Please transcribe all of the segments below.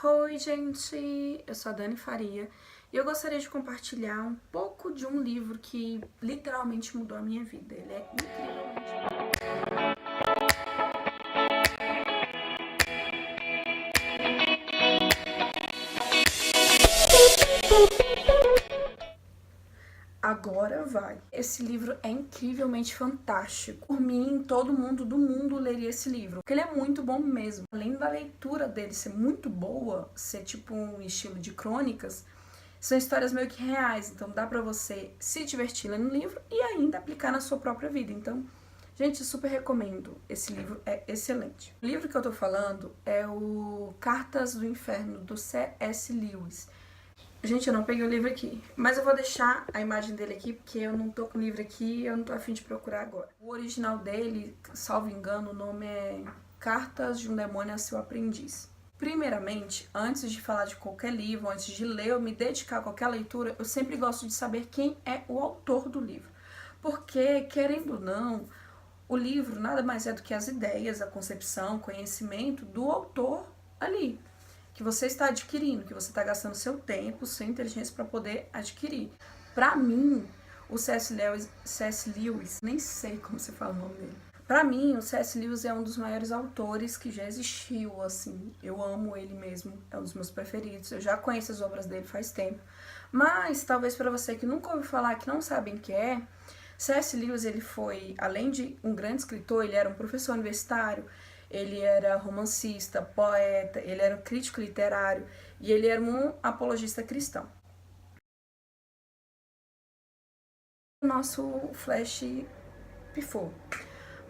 Oi, gente! Eu sou a Dani Faria e eu gostaria de compartilhar um pouco de um livro que literalmente mudou a minha vida. Ele é incrivelmente. Agora vai. Esse livro é incrivelmente fantástico. Por mim, todo mundo do mundo leria esse livro, porque ele é muito bom mesmo. Além da leitura dele ser muito boa, ser tipo um estilo de crônicas, são histórias meio que reais, então dá pra você se divertir lendo o livro e ainda aplicar na sua própria vida. Então, gente, super recomendo. Esse livro é excelente. O livro que eu tô falando é o Cartas do Inferno, do C.S. Lewis. Gente, eu não peguei o livro aqui, mas eu vou deixar a imagem dele aqui, porque eu não tô com o livro aqui e eu não tô a fim de procurar agora. O original dele, salvo engano, o nome é Cartas de um Demônio a Seu Aprendiz. Primeiramente, antes de falar de qualquer livro, antes de ler ou me dedicar a qualquer leitura, eu sempre gosto de saber quem é o autor do livro. Porque, querendo ou não, o livro nada mais é do que as ideias, a concepção, o conhecimento do autor ali, que você está adquirindo, que você está gastando seu tempo, sua inteligência para poder adquirir. Para mim, o C.S. Lewis, nem sei como se fala o nome dele. Para mim, o C.S. Lewis é um dos maiores autores que já existiu, assim. Eu amo ele mesmo, é um dos meus preferidos. Eu já conheço as obras dele faz tempo. Mas, talvez para você que nunca ouviu falar, que não sabem o que é, C.S. Lewis, ele foi, além de um grande escritor, ele era um professor universitário, ele era romancista, poeta, ele era um crítico literário e ele era um apologista cristão. O nosso flash pifou.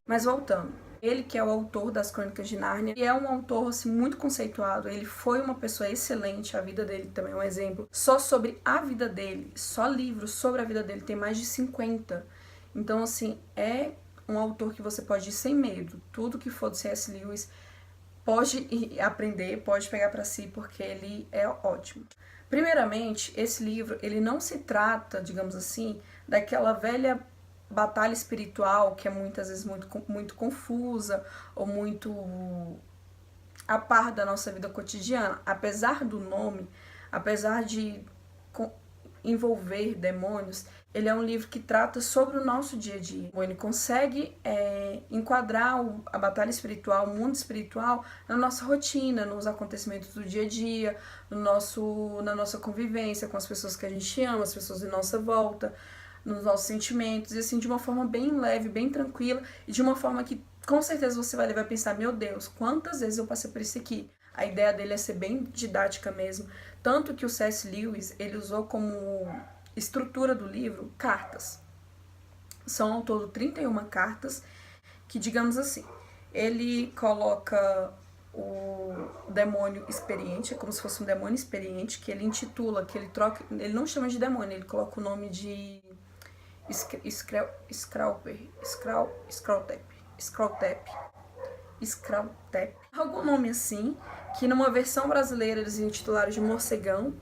Mas voltando, ele que é o autor das Crônicas de Nárnia, e é um autor assim, muito conceituado, ele foi uma pessoa excelente, a vida dele também é um exemplo. Só sobre a vida dele, só livros sobre a vida dele, tem mais de 50. Então, assim, é um autor que você pode ir sem medo. Tudo que for do C.S. Lewis pode aprender, pode pegar para si, porque ele é ótimo. Primeiramente, esse livro, ele não se trata, digamos assim, daquela velha batalha espiritual que é muitas vezes muito confusa ou muito a par da nossa vida cotidiana. Apesar do nome, apesar de envolver demônios, ele é um livro que trata sobre o nosso dia a dia. Ele consegue enquadrar a batalha espiritual, o mundo espiritual, na nossa rotina, nos acontecimentos do dia a dia, na nossa convivência com as pessoas que a gente ama, as pessoas em nossa volta, nos nossos sentimentos, e assim, de uma forma bem leve, bem tranquila, e de uma forma que com certeza você vai levar a pensar, meu Deus, quantas vezes eu passei por isso aqui? A ideia dele é ser bem didática mesmo, tanto que o C.S. Lewis, ele usou como estrutura do livro cartas. São ao todo 31 cartas que, digamos assim, ele coloca o demônio experiente, é como se fosse um demônio experiente, que ele intitula, que ele troca, ele não chama de demônio, ele coloca o nome de Screwtape, algum nome assim, que numa versão brasileira eles intitularam de morcegão.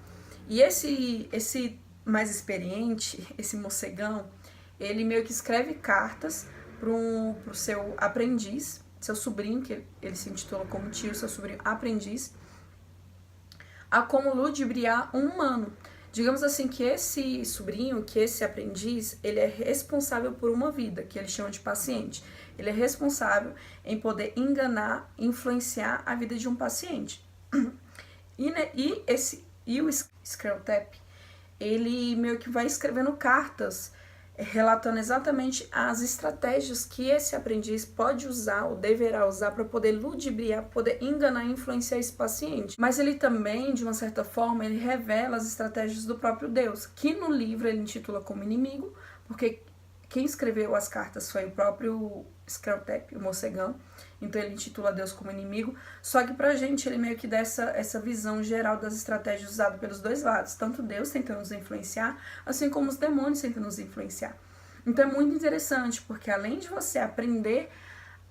E esse mais experiente, esse morcegão, ele meio que escreve cartas pro seu aprendiz, seu sobrinho, que ele se intitula como tio, seu sobrinho aprendiz, a como ludibriar um humano. Digamos assim que esse sobrinho, que esse aprendiz, ele é responsável por uma vida, que ele chama de paciente. Ele é responsável em poder enganar, influenciar a vida de um paciente. E o Screwtape, ele meio que vai escrevendo cartas relatando exatamente as estratégias que esse aprendiz pode usar ou deverá usar para poder ludibriar, poder enganar e influenciar esse paciente. Mas ele também, de uma certa forma, ele revela as estratégias do próprio Deus, que no livro ele intitula como inimigo, porque quem escreveu as cartas foi o próprio Screwtape, o morcegão, então ele intitula Deus como inimigo, só que pra gente ele meio que dá essa visão geral das estratégias usadas pelos dois lados, tanto Deus tentando nos influenciar, assim como os demônios tentando nos influenciar. Então é muito interessante, porque além de você aprender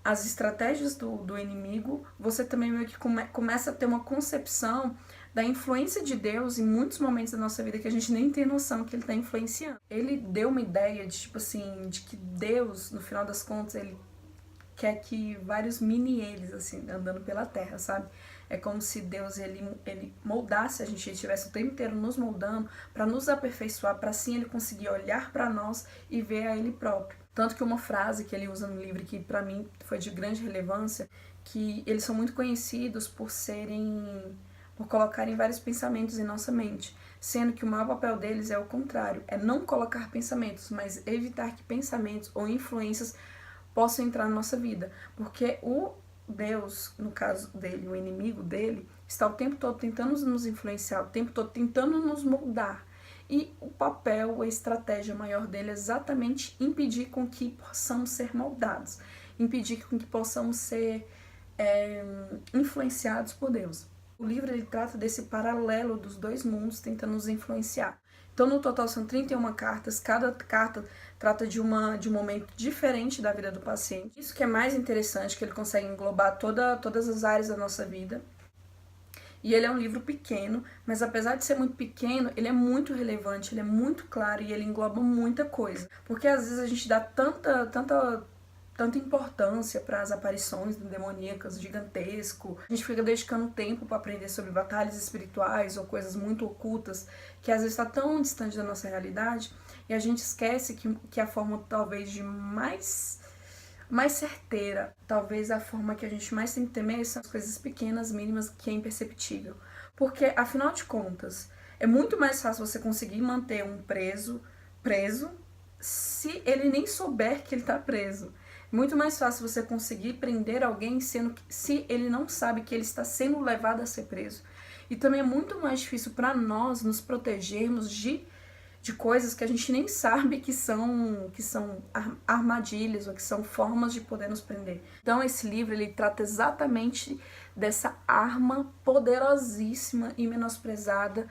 as estratégias do inimigo, você também meio que começa a ter uma concepção da influência de Deus em muitos momentos da nossa vida que a gente nem tem noção que ele está influenciando. Ele deu uma ideia de, tipo assim, de que Deus, no final das contas, ele quer que vários mini eles, assim, andando pela terra, sabe? É como se Deus ele moldasse a gente, ele estivesse o tempo inteiro nos moldando para nos aperfeiçoar, para assim ele conseguir olhar para nós e ver a ele próprio. Tanto que uma frase que ele usa no livro que para mim foi de grande relevância, que eles são muito conhecidos por colocarem vários pensamentos em nossa mente, sendo que o maior papel deles é o contrário, é não colocar pensamentos, mas evitar que pensamentos ou influências possam entrar na nossa vida, porque o Deus, no caso dele, o inimigo dele, está o tempo todo tentando nos influenciar, o tempo todo tentando nos moldar. E o papel, a estratégia maior dele é exatamente impedir com que possamos ser moldados, impedir com que possamos ser influenciados por Deus. O livro ele trata desse paralelo dos dois mundos tentando nos influenciar. Então, no total, são 31 cartas. Cada carta trata de um momento diferente da vida do paciente. Isso que é mais interessante, que ele consegue englobar todas as áreas da nossa vida. E ele é um livro pequeno, mas apesar de ser muito pequeno, ele é muito relevante, ele é muito claro e ele engloba muita coisa. Porque às vezes a gente dá tanta importância para as aparições demoníacas, gigantesco. A gente fica dedicando tempo para aprender sobre batalhas espirituais ou coisas muito ocultas, que às vezes está tão distante da nossa realidade, e a gente esquece que a forma talvez de mais certeira, talvez a forma que a gente mais tem que temer são as coisas pequenas, mínimas, que é imperceptível. Porque, afinal de contas, é muito mais fácil você conseguir manter um preso se ele nem souber que ele está preso. Muito mais fácil você conseguir prender alguém se ele não sabe que ele está sendo levado a ser preso. E também é muito mais difícil para nós nos protegermos de coisas que a gente nem sabe que são armadilhas ou que são formas de poder nos prender. Então esse livro ele trata exatamente dessa arma poderosíssima e menosprezada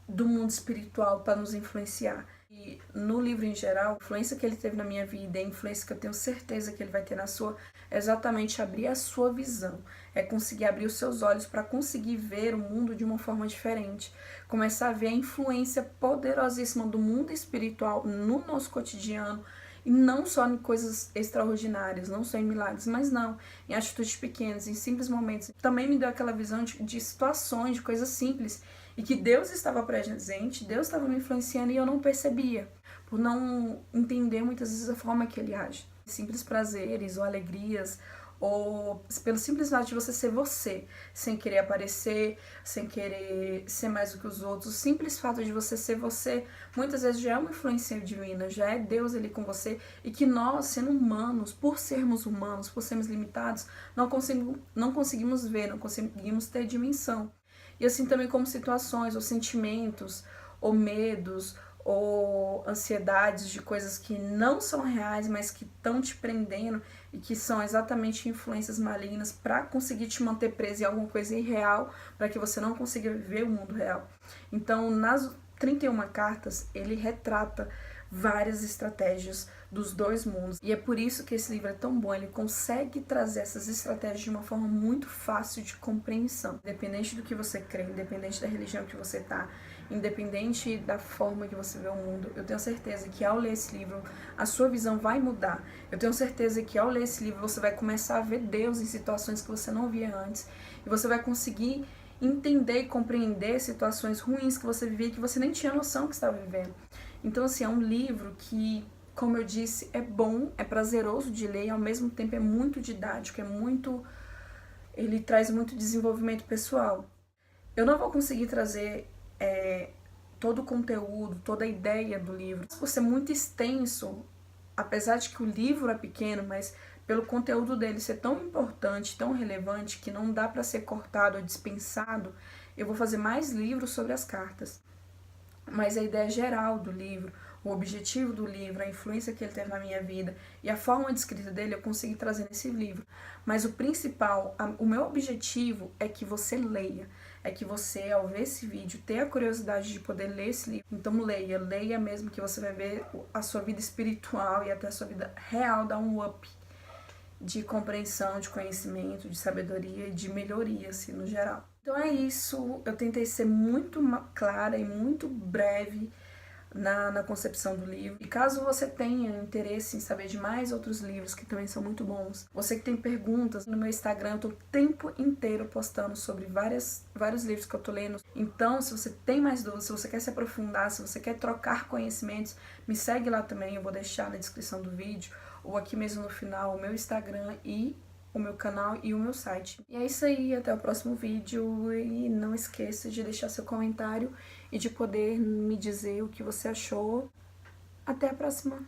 do mundo espiritual para nos influenciar. E no livro em geral, a influência que ele teve na minha vida e a influência que eu tenho certeza que ele vai ter na sua, é exatamente abrir a sua visão, é conseguir abrir os seus olhos para conseguir ver o mundo de uma forma diferente, começar a ver a influência poderosíssima do mundo espiritual no nosso cotidiano, e não só em coisas extraordinárias, não só em milagres, mas não, em atitudes pequenas, em simples momentos. Também me deu aquela visão de situações, de coisas simples, e que Deus estava presente, Deus estava me influenciando e eu não percebia, por não entender muitas vezes a forma que Ele age. Simples prazeres ou alegrias, ou pelo simples fato de você ser você, sem querer aparecer, sem querer ser mais do que os outros. O simples fato de você ser você, muitas vezes já é uma influência divina, já é Deus ali com você, e que nós, sendo humanos, por sermos humanos, por sermos limitados, não conseguimos ver, não conseguimos ter dimensão. E assim também como situações, ou sentimentos, ou medos, ou ansiedades de coisas que não são reais, mas que estão te prendendo e que são exatamente influências malignas para conseguir te manter preso em alguma coisa irreal, para que você não consiga viver o mundo real. Então, nas 31 cartas, ele retrata várias estratégias dos dois mundos. E é por isso que esse livro é tão bom, ele consegue trazer essas estratégias de uma forma muito fácil de compreensão. Independente do que você crê, independente da religião que você tá, independente da forma que você vê o mundo, eu tenho certeza que ao ler esse livro, a sua visão vai mudar. Eu tenho certeza que ao ler esse livro, você vai começar a ver Deus em situações que você não via antes, e você vai conseguir entender e compreender situações ruins que você vivia e que você nem tinha noção que estava vivendo. Então, assim, é um livro que, como eu disse, é bom, é prazeroso de ler e ao mesmo tempo é muito didático, ele traz muito desenvolvimento pessoal. Eu não vou conseguir trazer todo o conteúdo, toda a ideia do livro, por ser muito extenso, apesar de que o livro é pequeno, mas pelo conteúdo dele ser tão importante, tão relevante, que não dá para ser cortado ou dispensado, eu vou fazer mais livros sobre as cartas. Mas a ideia geral do livro, o objetivo do livro, a influência que ele teve na minha vida e a forma de escrita dele eu consegui trazer nesse livro. Mas o principal, o meu objetivo é que você leia, é que você, ao ver esse vídeo, tenha a curiosidade de poder ler esse livro. Então leia mesmo, que você vai ver a sua vida espiritual e até a sua vida real dar um up de compreensão, de conhecimento, de sabedoria e de melhoria, assim, no geral. Então é isso, eu tentei ser muito clara e muito breve na concepção do livro. E caso você tenha interesse em saber de mais outros livros que também são muito bons, você que tem perguntas, no meu Instagram eu tô o tempo inteiro postando sobre vários livros que eu tô lendo. Então, se você tem mais dúvidas, se você quer se aprofundar, se você quer trocar conhecimentos, me segue lá também, eu vou deixar na descrição do vídeo, ou aqui mesmo no final, o meu Instagram e o meu canal e o meu site. E é isso aí, até o próximo vídeo, e não esqueça de deixar seu comentário e de poder me dizer o que você achou. Até a próxima!